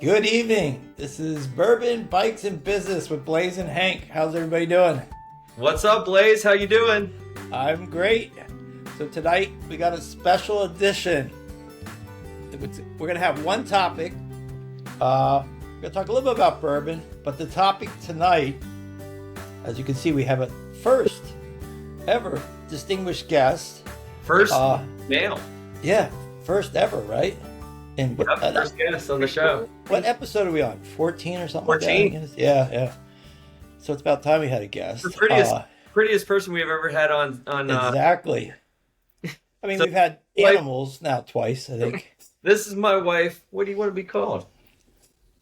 Good evening. This is Bourbon Bikes and Business with Blaze and Hank. How's everybody doing? What's up, Blaze? How you doing? I'm great. So tonight we got a special edition. We're gonna have one topic. We're gonna talk a little bit about bourbon, but the topic tonight, as you can see, we have a first ever distinguished guest. First male. Yeah, first ever, right? And First guest on the show. What episode are we on? 14 or something 14. like that? Yeah. So it's about time we had a guest. The prettiest person we've ever had on exactly. I mean, So, we've had animals now twice, I think. This is my wife. What do you want to be called?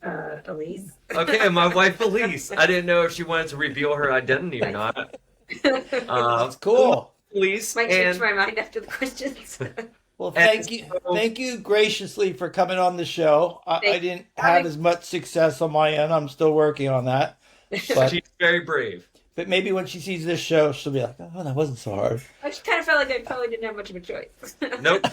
Elise. Okay, my wife Elise. I didn't know if she wanted to reveal her identity or not. That's cool. Elise. Might change my mind after the questions. Well, thank you graciously for coming on the show. I didn't have as much success on my end. I'm still working on that. But, she's very brave. But maybe when she sees this show, she'll be like, "Oh, that wasn't so hard." I just kind of felt like I probably didn't have much of a choice. Nope.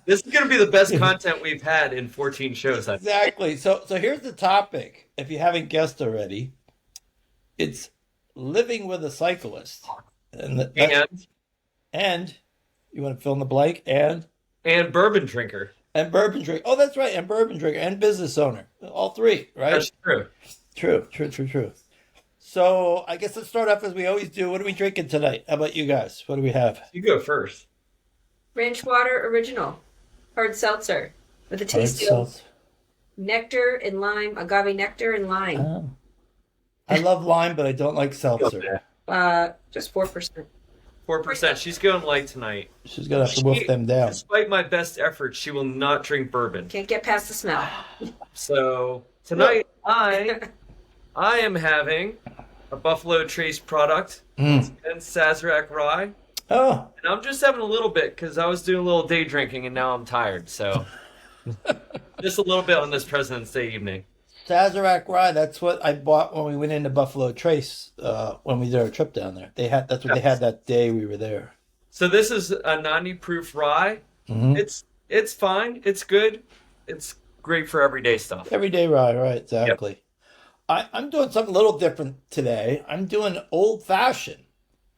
This is going to be the best content we've had in 14 shows. Exactly. So here's the topic. If you haven't guessed already, it's living with a cyclist. And you want to fill in the blank? And bourbon drinker. And bourbon drinker. Oh, that's right. And bourbon drinker and business owner. All three, right? That's true. True. So I guess let's start off as we always do. What are we drinking tonight? How about you guys? What do we have? You go first. Ranch Water Original. Hard seltzer. With a taste of nectar and lime. Agave nectar and lime. I love lime, but I don't like seltzer. Just 4%. 4%. She's going light tonight. She's going to have to wolf them down. Despite my best efforts, she will not drink bourbon. Can't get past the smell. So tonight, I am having a Buffalo Trace product and Sazerac Rye. Oh. And I'm just having a little bit because I was doing a little day drinking and now I'm tired. So just a little bit on this President's Day evening. Sazerac Rye, that's what I bought when we went into Buffalo Trace when we did our trip down there. That's what they had that day we were there. So this is a 90 proof rye. Mm-hmm. It's fine. It's good. It's great for everyday stuff. Everyday rye, right? Exactly. Yep. I'm doing something a little different today. I'm doing old fashioned.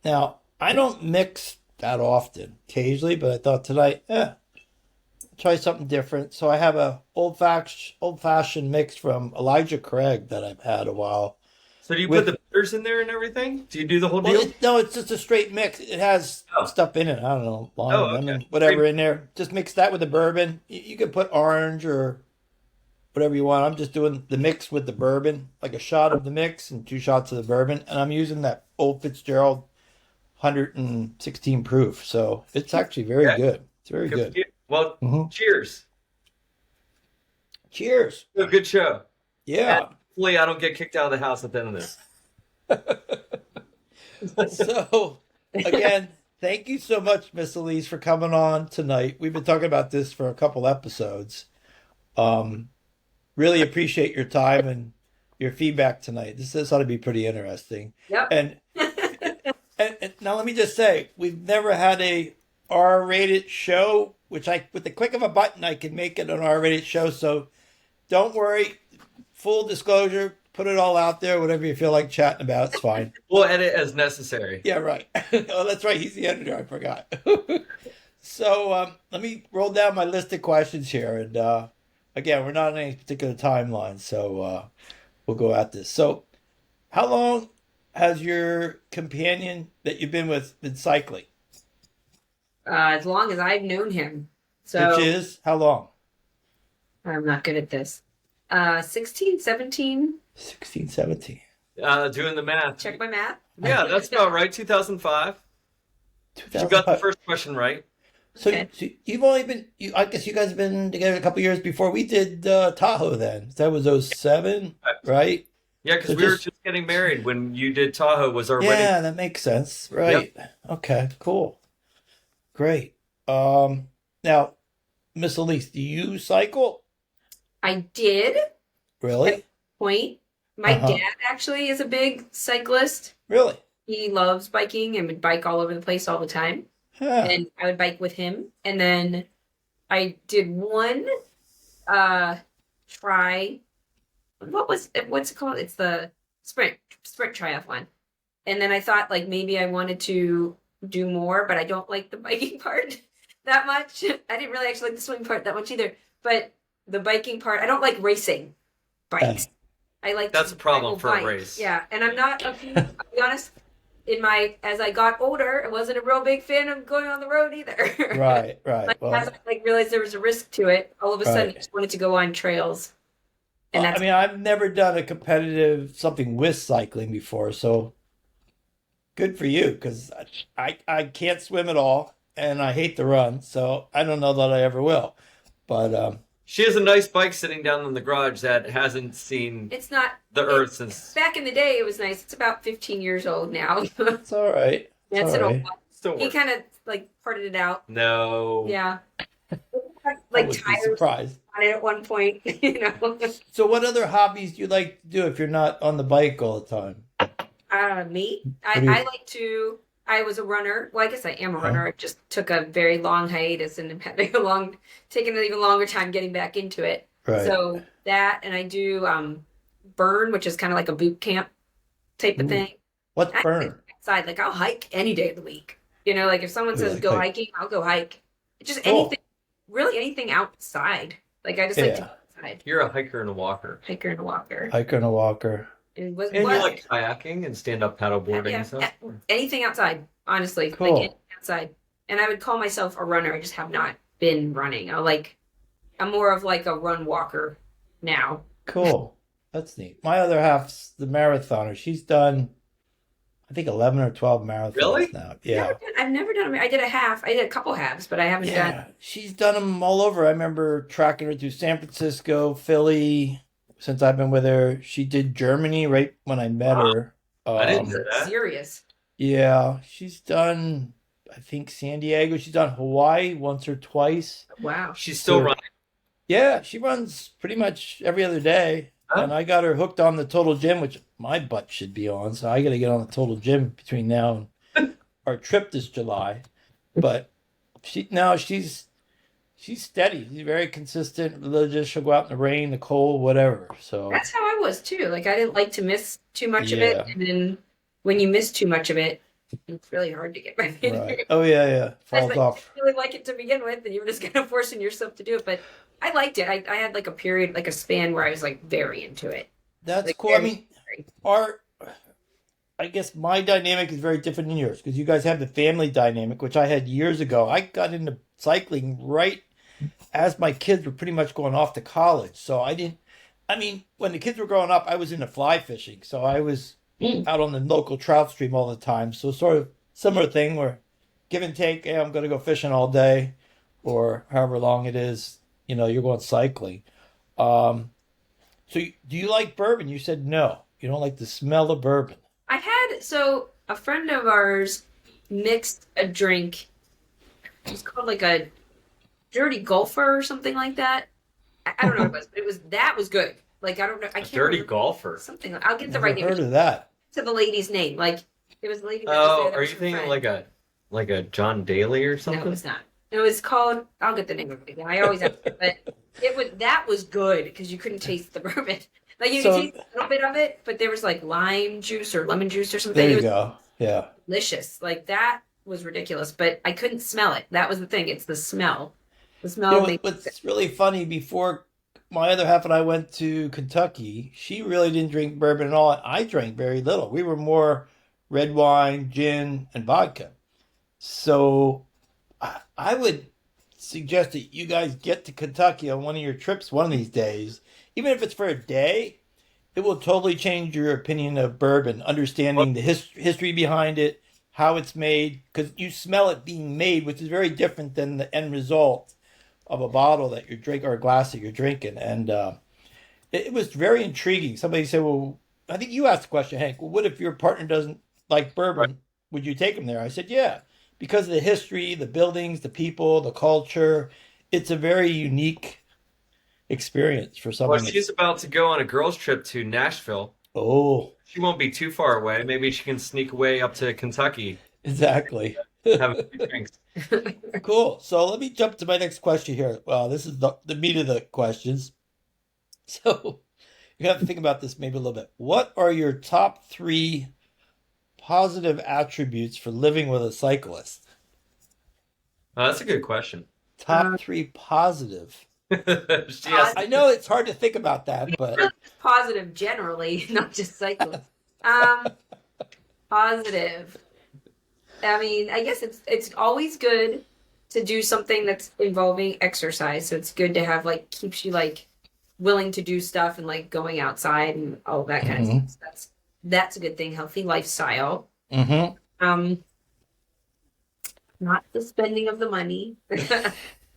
Now I don't mix that often, occasionally, but I thought tonight, try something different. So I have a old fashioned mix from Elijah Craig that I've had a while. So do you put the bitters in there and everything? Do you do the whole deal? No, it's just a straight mix. It has stuff in it. I don't know, lime, lemon, whatever in there. Just mix that with the bourbon. You can put orange or whatever you want. I'm just doing the mix with the bourbon, like a shot of the mix and 2 shots of the bourbon. And I'm using that Old Fitzgerald 116 proof. So it's actually very good. It's very good. Well, cheers. Cheers. A good show. Yeah. And hopefully I don't get kicked out of the house at the end of this. So, again, thank you so much, Miss Elise, for coming on tonight. We've been talking about this for a couple episodes. Really appreciate your time and your feedback tonight. This ought to be pretty interesting. Yep. And now let me just say, we've never had a R-rated show, which with the click of a button, I can make it an R-rated show. So don't worry. Full disclosure, put it all out there. Whatever you feel like chatting about, it's fine. We'll edit as necessary. Yeah, right. Oh, that's right. He's the editor. I forgot. So let me roll down my list of questions here. And again, we're not on any particular timeline, so we'll go at this. So how long has your companion that you've been with been cycling? As long as I've known him. So which is how long? I'm not good at this. 16, 17. 16, 17. Doing the math. Check my math. Yeah, that's about right. 2005. You got the first question right. So, so you've only been, I guess you guys have been together a couple years before we did Tahoe then. That was 07, right? Yeah, because we were just getting married when you did Tahoe was our wedding. Yeah, that makes sense. Right. Yep. Okay, cool. Great. Now, Miss Elise, do you cycle? I did. Really? At point. My dad actually is a big cyclist. Really? He loves biking and would bike all over the place all the time. Huh. And I would bike with him. And then I did one try what's it called? It's the sprint triathlon. And then I thought like maybe I wanted to do more, but I don't like the biking part that much. I didn't really actually like the swimming part that much either. But the biking part, I don't like racing bikes. I like That's a problem for a race. Yeah, and I'm not. I'll be honest. As I got older, I wasn't a real big fan of going on the road either. Right. Like, Well, as I realized there was a risk to it, all of a sudden I right. just wanted to go on trails, and I that's mean, I've never done a competitive something with cycling before, so good for you because I can't swim at all and I hate to run, so I don't know that I ever will. But She has a nice bike sitting down in the garage that hasn't seen it's not. the earth since. Back in the day, it was nice. It's about 15 years old now. it's all right. It's That's all an old right. one. Still He works. kind of like parted it out. No. Yeah, I like would be tires surprised. on it at one point. So, what other hobbies do you like to do if you're not on the bike all the time? Me, What do you? I like to. I was a runner. Well, I guess I am a Huh? runner. I just took a very long hiatus and had taken an even longer time getting back into it. Right. So that, and I do burn, which is kind of like a boot camp type of Ooh. thing. What's I like burn? outside, like I'll hike any day of the week. Like if someone Oh, you says like go hike? hiking, I'll go hike. Just anything, Cool. really anything outside. Like I just like to Yeah. be outside, You're a hiker and a walker. hiker and a walker. Hiker and a walker. And was And you what? like kayaking and stand-up paddleboarding Yeah, and stuff? anything outside, honestly, like Cool. anything outside. And I would call myself a runner. I just have not been running. I'm more of like a run walker now. Cool. That's neat. My other half's the marathoner. She's done, I think, 11 or 12 marathons Really? now. Yeah. I've never done. I did a half. I did a couple halves, but I haven't done. Yeah. She's done them all over. I remember tracking her through San Francisco, Philly, since I've been with her. She did Germany right when I met Wow. her. I didn't know that. Serious. Yeah. She's done, I think, San Diego. She's done Hawaii once or twice. Wow. She's still So, running. yeah, she runs pretty much every other day. Huh? And I got her hooked on the Total Gym, which my butt should be on. So I got to get on the Total Gym between now and our trip this July. But she's steady. She's very consistent, religious. She'll go out in the rain, the cold, whatever. So That's how I was too. Like I didn't like to miss too much of it, yeah, and then when you miss too much of it, it's really hard to get back into right. it. Oh yeah. I was Falls like, off. you really like it to begin with, and you were just kind of forcing yourself to do it. But I liked it. I had like a period, like a span where I was like very into it. That's Like cool. I very, mean, very. I guess my dynamic is very different than yours because you guys have the family dynamic, which I had years ago. I got into cycling right as my kids were pretty much going off to college. So I didn't, I mean, when the kids were growing up, I was into fly fishing. So I was Mm. out on the local trout stream all the time. So sort of similar thing where give and take, hey, I'm going to go fishing all day or however long it is, you're going cycling. Um, do you like bourbon? You said no. You don't like the smell of bourbon. So a friend of ours mixed a drink. It was called like a dirty golfer or something like that. I don't know what it was, but that was good. Like I don't know, I A can't dirty remember golfer. something. I'll get the Never right name heard of that. to the lady's name. Like it was a lady that was there. Oh, That are was you her thinking friend. like a John Daly or No, it something? was not. It was called. I'll get the name of it again. I always have to, but that was good because you couldn't taste the bourbon. Like you could So taste a little bit of it, but there was like lime juice or lemon juice or something. there It you was go. Yeah. delicious. Like that was ridiculous, but I couldn't smell it. That was the thing. It's the smell. The You smell know made what's really funny? Before my other half and I went to Kentucky, she really didn't drink bourbon at all, and I drank very little. We were more red wine, gin, and vodka. So I would suggest that you guys get to Kentucky on one of your trips one of these days, even if it's for a day. It will totally change your opinion of bourbon, What? understanding the history behind it, how it's made, because you smell it being made, which is very different than the end result of a bottle that you're drinking or a glass that you're drinking. And it was very intriguing. Somebody said, "Well, I think you asked the question, Hank. Well, what if your partner doesn't like Right. bourbon? Would you take him there?" I said, "Yeah, because of the history, the buildings, the people, the culture. It's a very unique experience for Well, someone she's that's about to go on a girls' trip to Nashville. oh, She won't be too far away. Maybe she can sneak away up to Kentucky, exactly." have a few drinks. Cool. So let me jump to my next question here. Well, this is the meat of the questions. So you have to think about this maybe a little bit. What are your top 3 positive attributes for living with a cyclist? That's a good question. Top 3 positive. Yes. I know it's hard to think about that, but Positive generally, not just cyclists. Positive. I mean, I guess it's always good to do something that's involving exercise. So it's good to have like keeps you like willing to do stuff and like going outside and all that kind of stuff. So that's a good thing. Healthy lifestyle. Not the spending of the money.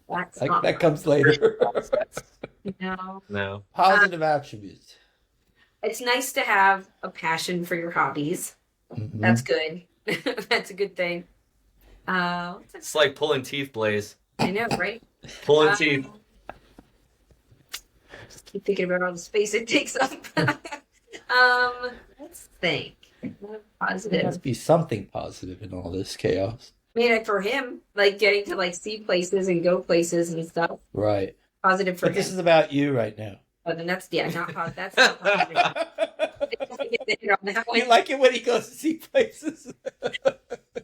That's not that comes later. No. Positive attributes. It's nice to have a passion for your hobbies. That's good. That's a good thing. It's like pulling teeth, Blaze. I know, right? Pulling teeth. Just keep thinking about all the space it takes up. Let's think. There Positive. must be something positive in all this chaos. I mean, for him, like getting to like see places and go places and stuff. Right. Positive for But him. this is about you right now. Oh, then that's not positive. That's not positive. You like it when he goes to see places?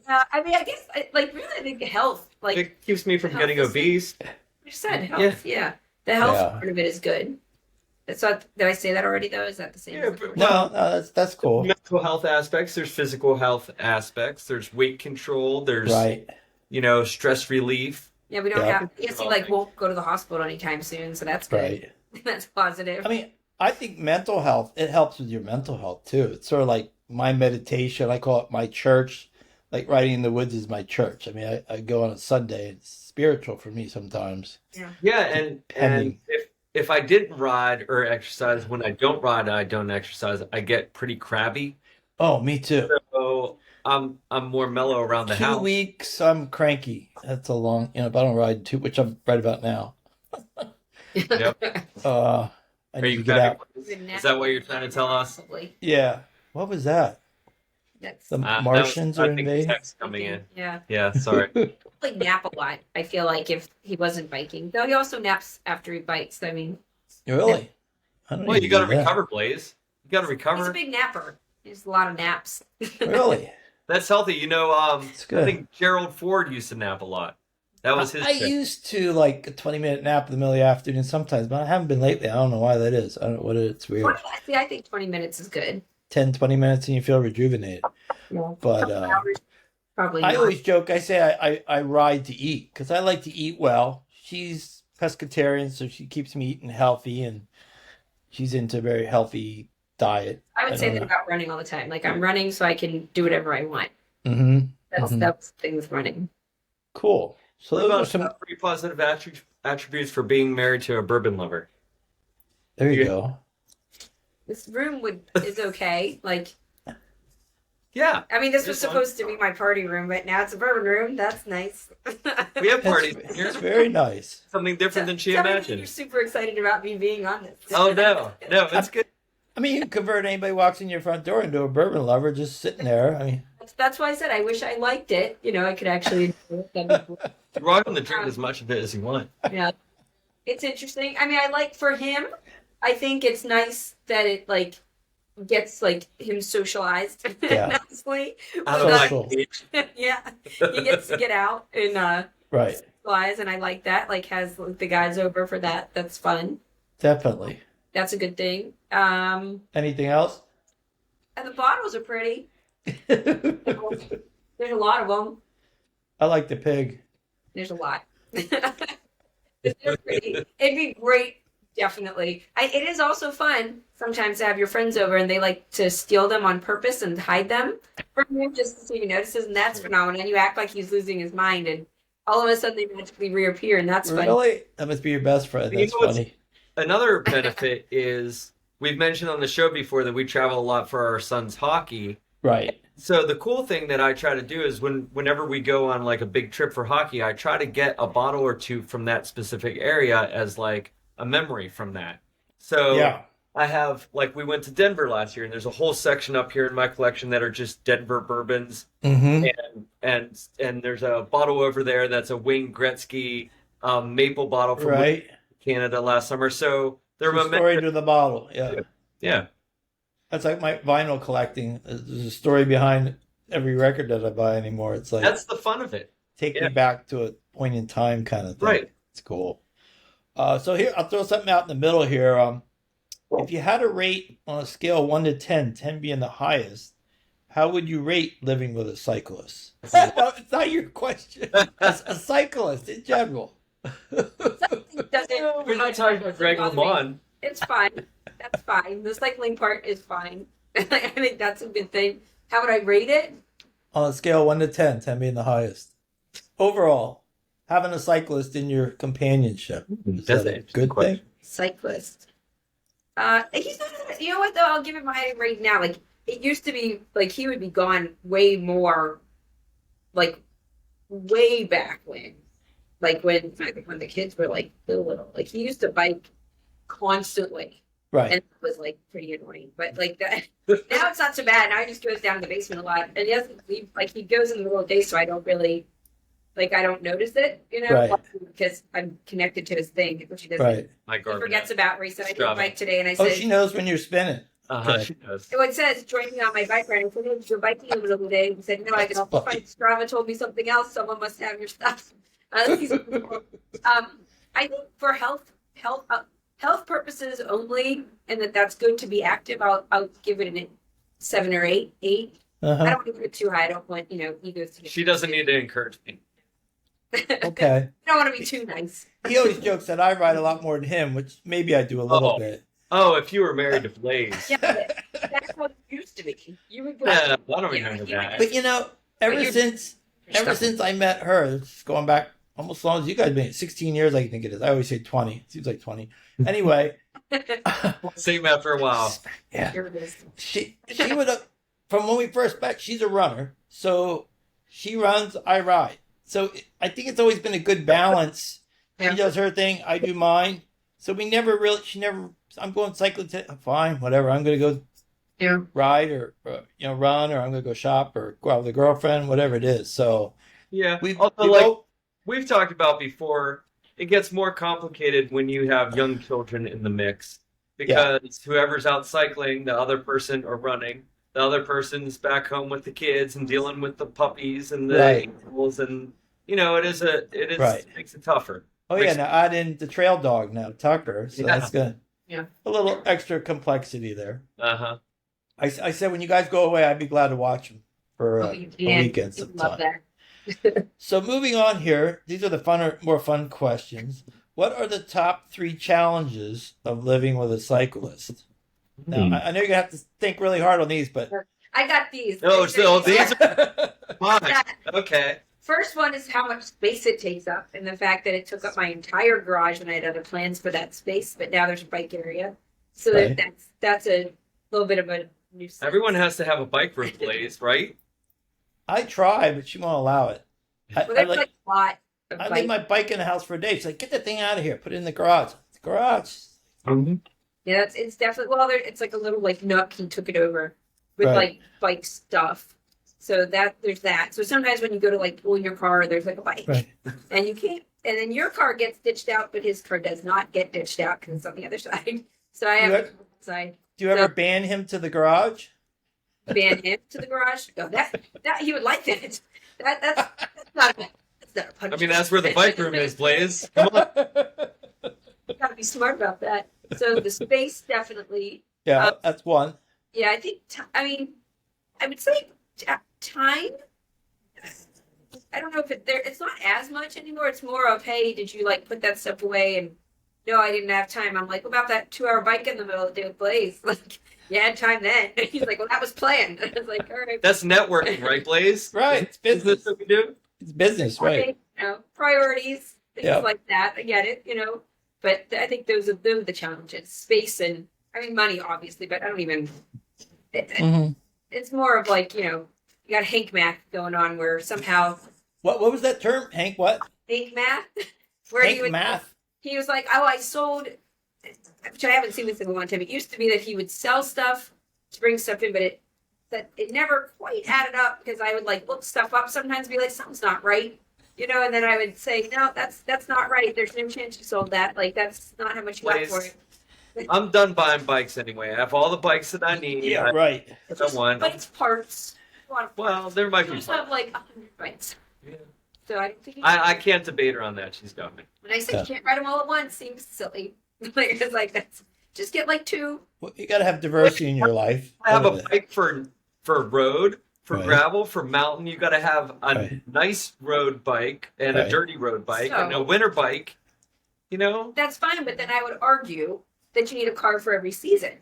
I mean, I guess like really, I think health, like It keeps me from health getting is- obese. you said, health. Yeah, the health Yeah. part of it is good. So did I say that already though? Is that the same? Yeah, as but- No, that's cool. Mental health aspects, there's physical health aspects, there's weight control, there's Right. stress relief. Yeah, we don't Yeah. have. Yes, he like won't go to the hospital anytime soon, so that's good. Right. That's positive. I mean, I think mental health, it helps with your mental health too. It's sort of like my meditation. I call it my church. Like riding in the woods is my church. I mean, I go on a Sunday. It's spiritual for me sometimes. Yeah, and Depending. if I didn't ride or exercise, when I don't ride, I don't exercise, I get pretty crabby. Oh, me too. So I'm more mellow around the 2 house. weeks, I'm cranky. That's a long, if I don't ride 2, which I'm right about now. Yep. I Are need you to get crabby? out. Is that what you're trying to tell us? Possibly. Yeah. What was that? That's The That was- Martians I are think invading? text coming in. Yeah. Yeah, sorry. Like nap a lot. I feel like if he wasn't biking, though, he also naps after he bikes. I mean, Really? I don't Well, need you to got to do that. recover, Blaze. You got to he's a recover. big napper. He's a lot of naps. Really? That's healthy. It's good. I think Gerald Ford used to nap a lot. That was his I trick. used to like a 20-minute nap in the middle of the afternoon sometimes, but I haven't been lately. I don't know why that is. I don't know what it is. It's weird. See, I think 20 minutes is good. 10, 20 minutes and you feel rejuvenated. Yeah. But Hours, probably I not. always joke, I say I ride to eat because I like to eat well. She's pescatarian, so she keeps me eating healthy and she's into a very healthy diet. I would say don't that know. about running all the time. Like I'm running so I can do whatever I want. Mm-hmm. That's the thing with running. Cool. So What those are about some. top 3 positive attributes for being married to a bourbon lover? There you Yeah. go. This room is okay. Like Yeah, I mean, this was It's fun. supposed to be my party room, but now it's a bourbon room. That's nice. we have parties It's, here. it's very nice. Something different than she Tell me that imagined. You're super excited about me being on this. Oh no, it's good. I mean, you can convert anybody who walks in your front door into a bourbon lover just sitting there. I mean, That's why I said I wish I liked it. You know, I could actually do it. That'd be cool. You're welcome to drink as much of it as you want. Yeah. It's interesting. I mean, I like for him, I think it's nice that it like gets like him socialized Yeah. nicely. Out of Social. my age. Yeah. He gets to get out and right. socialize and I like that. Like has like, the guys over for that. That's fun. Definitely. That's a good thing. Anything else? And the bottles are pretty. I There's a lot of them. like the pig. There's a lot. They're pretty. It'd be great, definitely. It is also fun sometimes to have your friends over and they like to steal them on purpose and hide them from you just so he notices, and that's phenomenal. And you act like he's losing his mind, and all of a sudden they magically reappear, and that's fun. Really? That must be your best friend. You That's know what's- funny. Another benefit is we've mentioned on the show before that we travel a lot for our son's hockey. Right. So the cool thing that I try to do is whenever we go on like a big trip for hockey, I try to get a bottle or two from that specific area as like a memory from that. So Yeah. I have like we went to Denver last year and there's a whole section up here in my collection that are just Denver bourbons Mm-hmm. and there's a bottle over there that's a Wayne Gretzky maple bottle from Right. Canada last summer. So They're There's a story memento. to the bottle. Yeah. Yeah. That's like my vinyl collecting. There's a story behind every record that I buy anymore. It's like That's the fun of it. take Yeah. me back to a point in time kind of thing. Right. It's cool. So here, I'll throw something out in the middle here. If you had a rate on a scale of 1 to 10, 10 being the highest, how would you rate living with a cyclist? No, it's not your question. A cyclist in general. Something doesn't. We're not talking about Greg LeMond. It's fine. That's fine. The cycling part is fine. I think that's a good thing. How would I rate it? On a scale of 1 to 10, 10 being the highest. Overall, having a cyclist in your companionship, is That's that an a interesting good thing? Cyclist. He's not. You know what though? I'll give him my rate now. Like it used to be, like he would be gone way more, like way back when, like when the kids were like little. Like he used to bike constantly. Right. And it was like pretty annoying. But like that now it's not so bad. Now he just goes down to the basement a lot. And he doesn't leave, like he goes in the middle of the day, so I don't really I don't notice it, Right. because I'm connected to his thing, which he doesn't. Right. My He Garmin. forgets about where he said I didn't Strava. bike today, and I Oh, said, she knows when you're spinning. Okay. She does. so it says join me on my bike ride. I said, "Oh, you're biking in the middle of the day." And he said, "No, I That's can funny. find Strava told me something else. Someone must have your stuff." I think for health purposes only, and that's good to be active. I'll give it a 7 or 8. 8. I Uh-huh. don't want to put it too high. I don't want egos to get. She doesn't need to encourage me. Okay. I don't want to be too nice. He always jokes that I ride a lot more than him, which maybe I do a little Oh. bit. Oh, if you were married to Blaze. Yeah, but that's what it used to be. You would go. Yeah, I don't Yeah, remember you- that. But ever you're- since I met her, it's going back almost as long as you guys been 16 years, I think it is. I always say 20. It seems like 20. Anyway, Same after a while. yeah. Here it is. She would have, from when we first met, she's a runner. So she runs, I ride. So I think it's always been a good balance. Yeah. She does her thing, I do mine. So I'm going cycling today. Fine, whatever. I'm going to go Yeah. ride or run, or I'm going to go shop or go out with a girlfriend, whatever it is. So Yeah. we Also, we've talked about before, it gets more complicated when you have young children in the mix because whoever's out cycling, the other person or running, the other person's back home with the kids and dealing with the puppies and the Right. animals, and Right. makes it tougher. Oh yeah, now add in the trail dog now, Tucker. So Yeah. that's good. Yeah. A little extra complexity there. Uh-huh. I said when you guys go away, I'd be glad to watch them for Oh, a you can. weekend You love sometime. that. So moving on here, these are the more fun questions. What are the top 3 challenges of living with a cyclist? Now, I know you're gonna have to think really hard on these, but I got these. Oh, so these are Fine. Yeah. Okay. First one is how much space it takes up, and the fact that it took up my entire garage, and I had other plans for that space, but now there's a bike area, so Right. that's a little bit of a nuisance. Everyone has to have a bike room, Blaze, right? I try, but she won't allow it. Well, there's like a lot of I bike. leave my bike in the house for a day. She's like, get the thing out of here, put it in the garage. The garage. Yeah, it's definitely it's like a little like nook. He took it over with Right. like bike stuff. So there's that. So sometimes when you go to like pull your car, there's like a bike, Right. and you can't. And then your car gets ditched out, but his car does not get ditched out because it's on the other side. So I have You to go outside, Do you ever ban him to the garage? ban him to the garage. No, that he would like that. That's not a punishment. I mean, that's where the bike room is, Blaze. Come on. You gotta be smart about that. So the space definitely. Yeah, that's one. Yeah, I think. I would say time. I don't know if it's not as much anymore. It's more of, hey, did you like put that stuff away? And no, I didn't have time. I'm like, what about that 2-hour bike in the middle of the day with Blaze? Like, you had time then. He's like, well, that was planned. I was like, all right. That's networking, right, Blaze? Right, it's Is business. this what we do? It's business, right? Priorities, things Yeah. like that. I get it, But I think those are the challenges. Space and money, obviously, but I don't even. Mm-hmm. It's more of like you got Hank math going on where somehow What was that term, Hank? What? Hank math, where Hank math? he was like, oh, I sold, which I haven't seen this in a long time. It used to be that he would sell stuff to bring stuff in, but it never quite added up because I would like look stuff up sometimes, and be like, something's not right, and then I would say, no, that's not right. There's no chance you sold that. Like that's not how much you got for it. I'm done buying bikes anyway. I have all the bikes that I need. Yeah, right. I don't want. But it's parts. A lot of Well, parts. there might You be. just have like 100 bikes. Yeah. So I don't think I can't debate her on that. She's got me. when I said you can't ride them all at once, seems silly. Like it's like that's just get like 2. Well, you got to have diversity in your life. I have a What is it? bike for road, for Right. gravel, for mountain. You got to have a Right. nice road bike and a Right. dirty road bike and a So- winter bike. You know, That's fine, but then I would argue that you need a car for every season.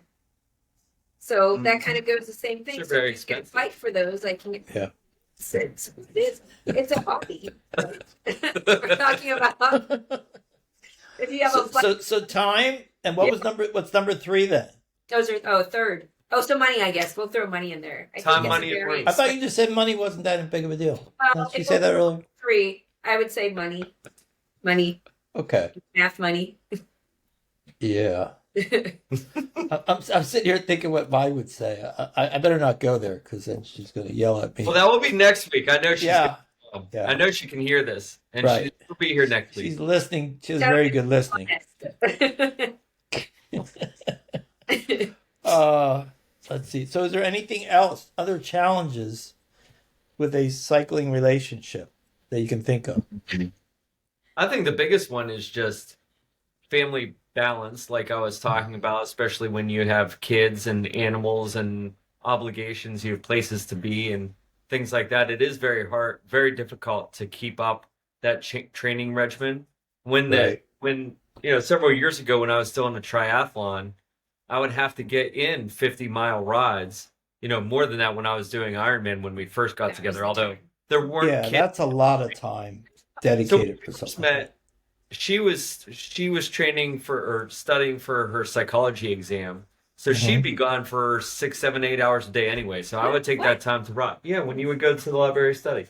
So that kind of goes the same thing. They're So very if you get a expensive. bike for those, I can. Yeah. It's a hobby. We're talking about if you have a bike. So time and what's number 3 then? Those are third. Oh, so money. I guess we'll throw money in there. I Time, think it's money, very- and I thought you just said money wasn't that big of a deal. Didn't you if say that we're earlier? 3, I would say money, Okay. math money. Yeah. I'm sitting here thinking what Vi would say. I better not go there because then she's going to yell at me. well, that will be next week. I know she's. Yeah. Gonna, Yeah. I know she can hear this, and Right. she'll be here next week. She's listening. She's very good listening. Let's see. So is there anything else, other challenges with a cycling relationship that you can think of? I think the biggest one is just family balance, like I was talking about, especially when you have kids and animals and obligations, you have places to be and things like that. It is very hard, very difficult to keep up that training regimen. Right. When several years ago when I was still in the triathlon, I would have to get in 50-mile rides. More than that when I was doing Ironman when we first got together. Although there weren't Yeah, kids. that's a lot of time dedicated for something. Met, she was training for or studying for her psychology exam, so she'd be gone for 6, 7, 8 hours a day anyway. So I would take that time to ride. Yeah, when you would go to the library study.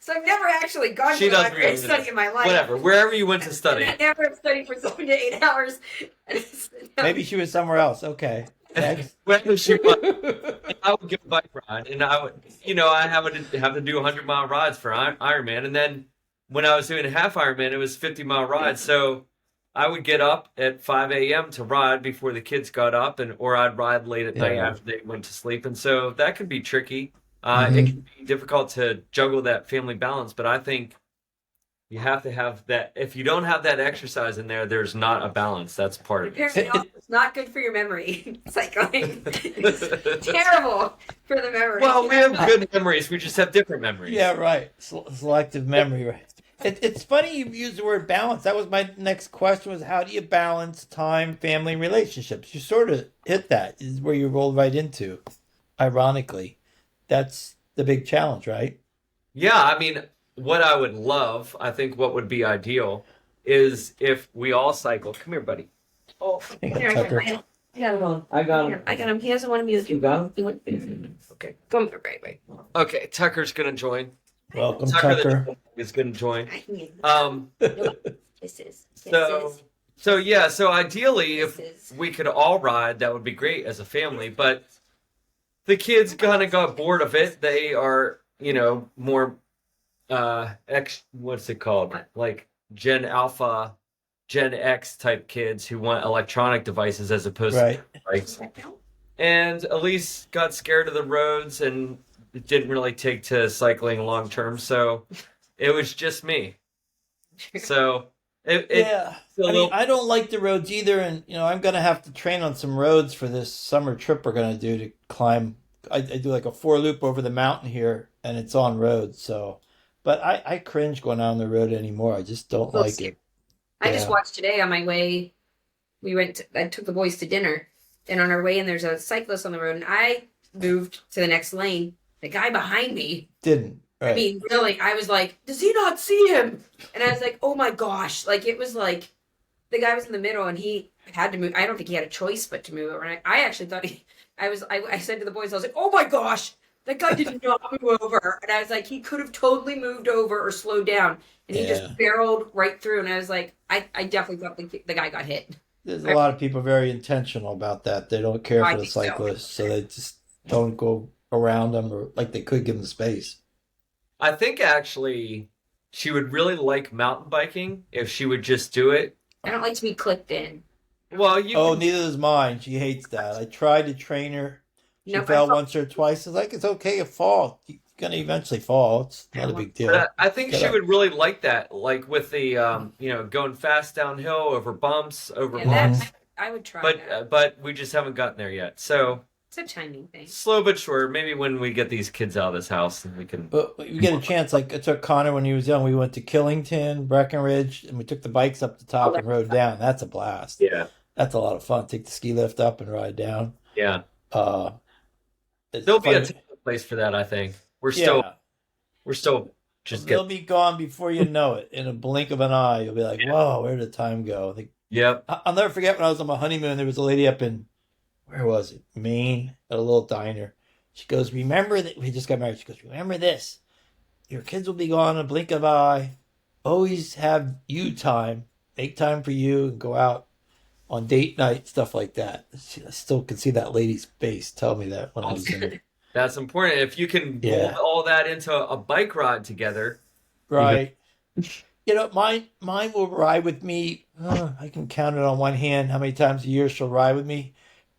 So I've never actually gone She to a doesn't library remember study this. in my life. Whatever, wherever you went to And study. I never have studied for 7 to 8 hours. Maybe she was somewhere else. Okay. Next. Wherever she was, I would get a bike ride, and I would, I have to do 100-mile rides for Ironman, and then when I was doing a half Ironman, it was 50-mile rides. So I would get up at 5 a.m. to ride before the kids got up, or I'd ride late at night after they went to sleep, and so that could be tricky. It can be difficult to juggle that family balance, but I think you have to have that. If you don't have that exercise in there, there's not a balance. That's part of it. Apparently, also, it's not good for your memory. Cycling. It's terrible for the memory. Well, we have good memories. We just have different memories. Yeah, right. Selective memory, right. It's funny you use the word balance. That was my next question was how do you balance time, family, and relationships? You sort of hit that is where you rolled right into. Ironically, that's the big challenge, right? Yeah, I mean, what I would love, I think what would be ideal is if we all cycle. Come here, buddy. Oh, Here, Tucker. I got him. I got him. I got him. He doesn't want to be with you. got Okay. Come here, right. Okay, Tucker's gonna join. Welcome, Tucker Tucker. is gonna join. I need Kisses. Kisses. So ideally, if Kisses. we could all ride, that would be great as a family. But the kids kind of got bored of it. They are, more what's it called? What? Like Gen Alpha, Gen X type kids who want electronic devices as opposed Right. to bikes. And Elise got scared of the roads and it didn't really take to cycling long term. So it was just me. So Yeah. I don't like the roads either, and I'm gonna have to train on some roads for this summer trip we're gonna do to climb. I do like a 4-loop over the mountain here, and it's on roads. So, but I cringe going out on the road anymore. I just don't We'll like see. it. I just Yeah. watched today on my way. I took the boys to dinner, and on our way in, there's a cyclist on the road, and I moved to the next lane. The guy behind me, Didn't. Right. I mean, really, I was like, does he not see him? And I was like, oh my gosh. Like, it was like, the guy was in the middle, and he had to move. I don't think he had a choice but to move over. And I actually thought I said to the boys, I was like, oh my gosh, that guy did not move over. And I was like, he could have totally moved over or slowed down. And he Yeah. just barreled right through. And I was like, I definitely thought the guy got hit. There's a lot of people very intentional about that. They don't care I for the think so. cyclists, so they just don't go around them, or like they could give them space. I think actually she would really like mountain biking if she would just do it. I don't like to be clipped in. Well, you Oh, can. neither is mine. She hates that. I tried to train her. She Nope, fell once or twice. It's like, it's okay to fall. You're gonna eventually fall. It's not a big But deal. I Just think get she up. would really like that, like with the going fast downhill over bumps, over yeah, that Mhm. rocks. I would try But that. but we just haven't gotten there yet. So It's a timing thing. slow but sure. Maybe when we get these kids out of this house, and we can. But we get a chance. Like I took Connor when he was young. We went to Killington, Breckenridge, and we took the bikes up the Oh, top and rode down. That's a blast. Yeah, That's a lot of fun. Take the ski lift up and ride down. yeah. Uh, it's There'll be a funny. time and place for that. I think we're still Yeah, we're still just they'll getting. be gone before you know it. In a blink of an eye, you'll be like, "Whoa, where did time go?" Like, Yep. I'll never forget when I was on my honeymoon. There was a lady up in, where was it? Maine, at a little diner. She goes, "Remember that we just got married." She goes, "Remember this. Your kids will be gone in a blink of an eye. Always have you time. Make time for you and go out on date night, stuff like that." I still can see that lady's face tell me that when I was in it. That's important. If you can mold Yeah, all that into a bike ride together, even. right. Mine will ride with me. I can count it on one hand how many times a year she'll ride with me,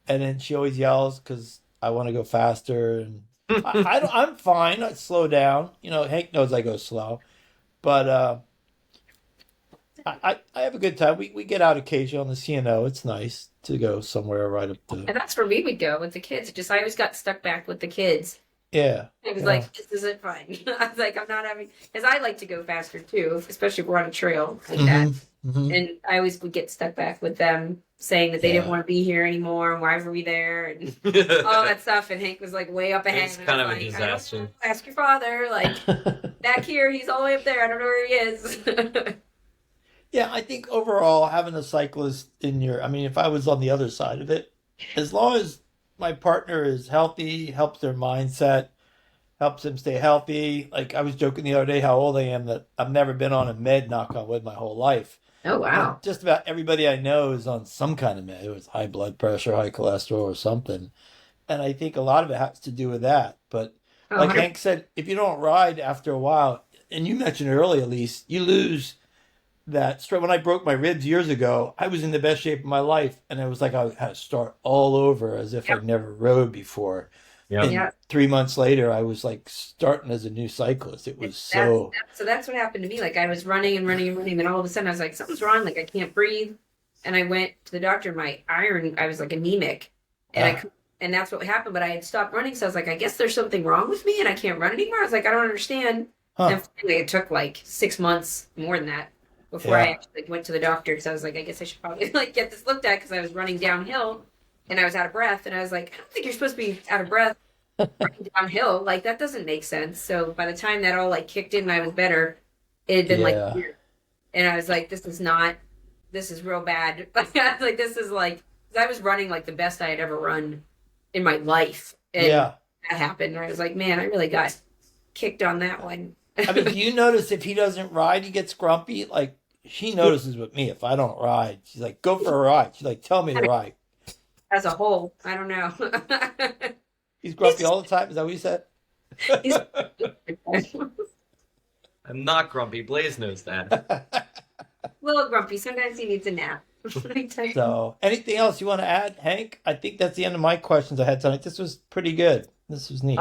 and then she always yells because I want to go faster, and I don't, I'm fine. I slow down. Hank knows I go slow, but I have a good time. We get out occasionally on the CNO. It's nice to go somewhere right up to. And that's where we would go with the kids. Just I always got stuck back with the kids. Yeah, It was yeah. like, this isn't fun. I was like, I'm not having, because I like to go faster too, especially if we're on a trail like that. Hmm. And I always would get stuck back with them saying that they didn't Yeah. want to be here anymore. And why were we there? And all that stuff. And Hank was like way up ahead. It's And kind I of a was like, I don't disaster. know. Ask your father. Like back here, he's all the way up there. I don't know where he is. Yeah, I think overall having a cyclist in your, I mean, if I was on the other side of it, as long as my partner is healthy, helps their mindset, helps them stay healthy. Like I was joking the other day how old I am, that I've never been on a med, knock on wood, my whole life. Oh And wow. just about everybody I know is on some kind of med. It was high blood pressure, high cholesterol, or something. And I think a lot of it has to do with that. But Oh, like Hank said, if you don't ride after a while, and you mentioned earlier, Elise, you lose that strength. When I broke my ribs years ago, I was in the best shape of my life, and it was like I had to start all over as if I'd never rode before. Yep. yeah. And 3 months later, I was like starting as a new cyclist. It was so, So that's what happened to me. Like I was running and running and running. Then all of a sudden I was like, something's wrong. Like I can't breathe. And I went to the doctor. My iron, I was like anemic, and uh, and that's what happened. But I had stopped running, so I was like, I guess there's something wrong with me, and I can't run anymore. I was like, I don't understand. huh, And finally, it took like 6 months, more than that, before I yeah, actually went to the doctor because I was like, I guess I should probably like get this looked at because I was running downhill and I was out of breath, and I was like, I don't think you're supposed to be out of breath running downhill. Like that doesn't make sense. So by the time that all like kicked in and I was better, it had been like a yeah, year. And I was like, this is not, this is real bad. Like, I was like, this is like, 'cause I was running like the best I had ever run in my life. And yeah. that happened. And I was like, man, I really got kicked on that one. I mean, do you notice if he doesn't ride, he gets grumpy? Like, she notices with me if I don't ride. She's like, go for a ride. She's like, tell me to ride. As a whole, I don't know. He's grumpy all the time. Is that what you said? He's I'm not grumpy. Blaze knows that. a little grumpy. Sometimes he needs a nap. So, anything else you want to add, Hank? I think that's the end of my questions I had tonight. This was pretty good. This was neat.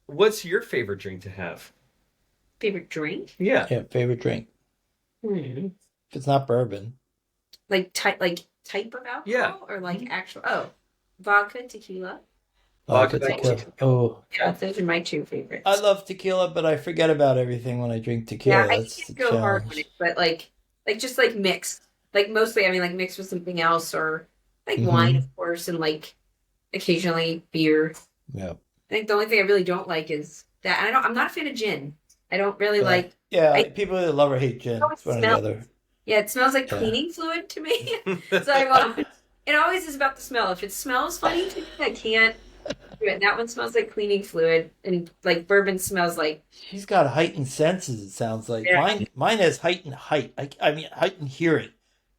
What's your favorite drink to have? Favorite drink? Yeah. Yeah, favorite drink. Hmm. If it's not bourbon. Like type of alcohol, Yeah. or like actual vodka, tequila. Vodka, tequila. tequila. Oh, Yeah, those are my two favorites. I love tequila, but I forget about everything when I drink Yeah, tequila. I That's the can't go hard on challenge. it, but like just like mixed. Like mostly, I mean, like mixed with something else, or like wine, Hmm. of course, and like occasionally beer. Yeah. I think the only thing I really don't like is that I'm not a fan of gin. I don't really like. Yeah, I- people that love or hate gin. Oh, it It's one or the smells- other. Yeah, it smells like Yeah. cleaning fluid to me. So I want. It always is about the smell. If it smells funny to me, I can't do it. And that one smells like cleaning fluid, and like bourbon smells like. She's got heightened senses, it sounds like. Yeah. Mine has heightened height. I mean, heightened hearing.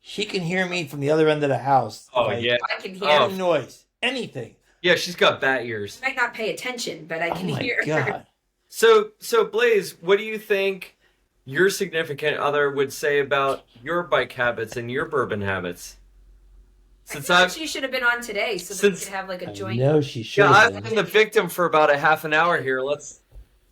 She can hear me from the other end of the house. Oh, If I- yeah. I can hear. Any noise, anything. Yeah, she's got bat ears. I might not pay attention, but I Oh can my hear. God. So Blaze, what do you think your significant other would say about your bike habits and your bourbon habits? Since she should have been on today, so that we could have like a joint. No, she should. Yeah, I've been the victim for about a half an hour here.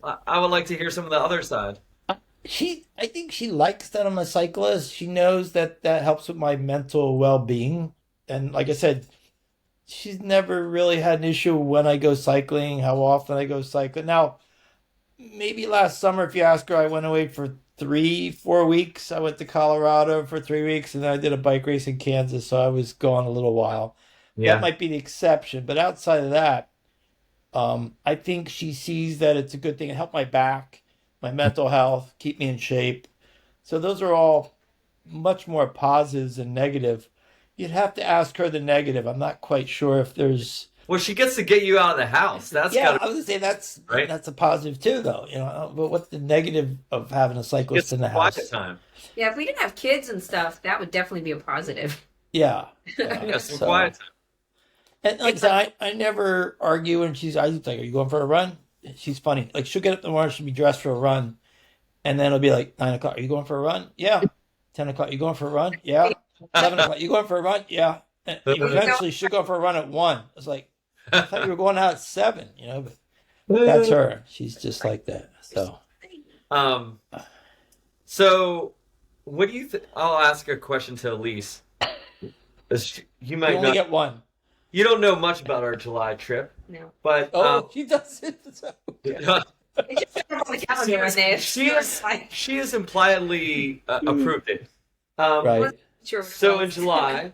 I would like to hear some of the other side. I think she likes that I'm a cyclist. She knows that helps with my mental well-being. And like I said, she's never really had an issue when I go cycling, how often I go cycling. Now, maybe last summer, if you ask her, I went away for 3-4 weeks. I went to Colorado for 3 weeks, and then I did a bike race in Kansas, so I was gone a little while. Yeah. That might be the exception. But outside of that, I think she sees that it's a good thing. It helped my back, my mental health, keep me in shape. So those are all much more positives than negative. You'd have to ask her the negative. I'm not quite sure if there's. Well, she gets to get you out of the house. I was gonna say that's right? That's a positive too, though. But what's the negative of having a cyclist in the house? Time. Yeah, if we didn't have kids and stuff, that would definitely be a positive. Yeah. Some quiet time. And like I said, I never argue, and I was like, "Are you going for a run?" She's funny. Like she'll get up in the morning, she'll be dressed for a run, and then it'll be like 9 o'clock. Are you going for a run? Yeah. 10 o'clock. You going for a run? Yeah. 11 o'clock. You going for a run? Yeah. And eventually, she'll go for a run at 1. It's like, I thought you were going out at 7. But that's her. She's just like that. So. So, what do you think? I'll ask a question to Elise. You might only not get one. You don't know much about our July trip. No. But she doesn't. She has impliedly approved it. Right. So in July,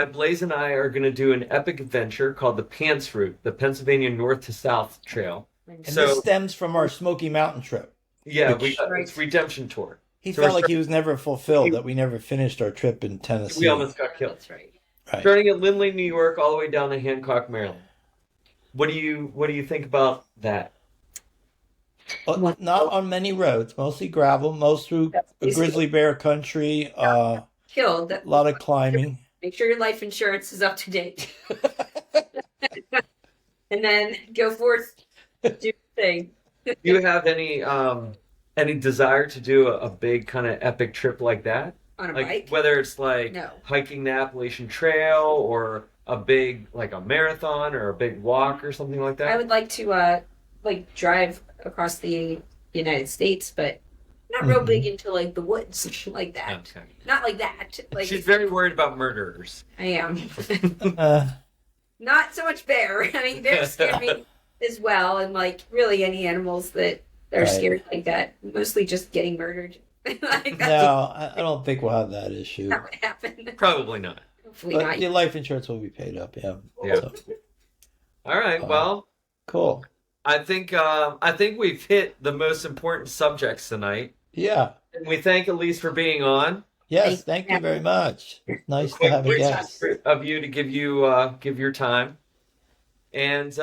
Blaze and I are going to do an epic adventure called the Pants Route, the Pennsylvania North to South Trail. And this stems from our Smoky Mountain trip. Yeah, it's Redemption Tour. He felt like he was never fulfilled, that we never finished our trip in Tennessee. We almost got killed. That's right. Starting at Lindley, New York, all the way down to Hancock, Maryland. What do you think about that? Not on many roads, mostly gravel, most through grizzly bear country. Killed. A lot of climbing. Make sure your life insurance is up to date. And then go forth, do your thing. Do you have any desire to do a big kind of epic trip like that? On a like, bike? Whether it's like No. hiking the Appalachian Trail or a big, like a marathon or a big walk or something like that? I would like to drive across the United States, but not real big into like the woods like that. Okay. Not like that. Like She's very worried about murderers. I am. Not so much bear. I mean, bears scare me as well, and like really any animals that are scary like that. Mostly just getting murdered. No, I don't think we'll have that issue. That would happen. Probably not. Hopefully But not. your life insurance will be paid up, yeah. So, All right. Well, cool. I think we've hit the most important subjects tonight. Yeah. And we thank Elise for being on. Yes, thank you very much. It's nice to have a guest. Of you to give your time. And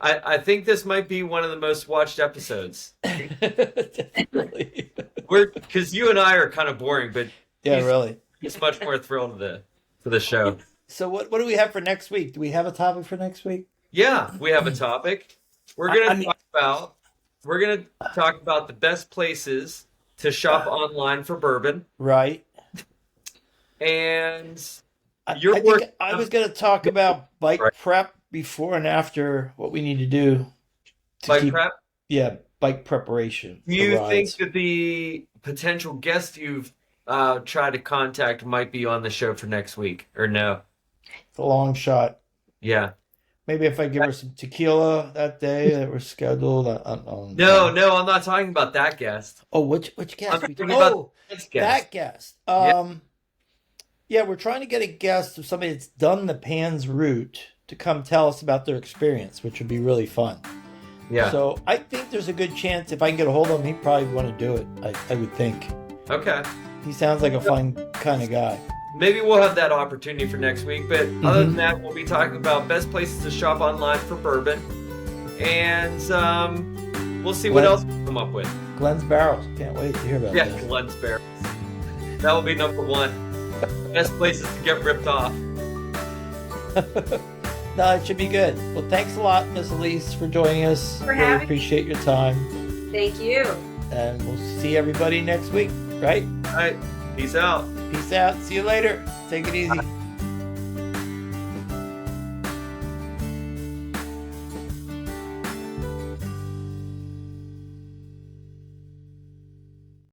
I think this might be one of the most watched episodes. Definitely. Because you and I are kind of boring, but really. He's much more thrilled for the show. So what do we have for next week? Do we have a topic for next week? Yeah, we have a topic. We're gonna talk about the best places to shop online for bourbon. Right. And I was going to talk about bike prep before and after, what we need to do. Prep? Yeah, bike preparation. Do you think that the potential guest you've tried to contact might be on the show for next week, or no? It's a long shot. Yeah. Maybe if I give her some tequila that day that we're scheduled. No, I'm not talking about that guest. Oh, which guest? That guest. Yeah, we're trying to get a guest of somebody that's done the Pans route to come tell us about their experience, which would be really fun. Yeah. So I think there's a good chance if I can get a hold of him, he'd probably want to do it. I would think. Okay. He sounds like a fun kind of guy. Maybe we'll have that opportunity for next week. But other than that, we'll be talking about best places to shop online for bourbon. And we'll see what else we come up with. Glenn's Barrels. Can't wait to hear about that. Yeah, Glenn's Barrels. That will be number 1. Best places to get ripped off. No, it should be good. Well, thanks a lot, Miss Elise, for joining us. Really appreciate your time. Thank you. And we'll see everybody next week, right? All right. Peace out. Peace out. See you later. Take it easy.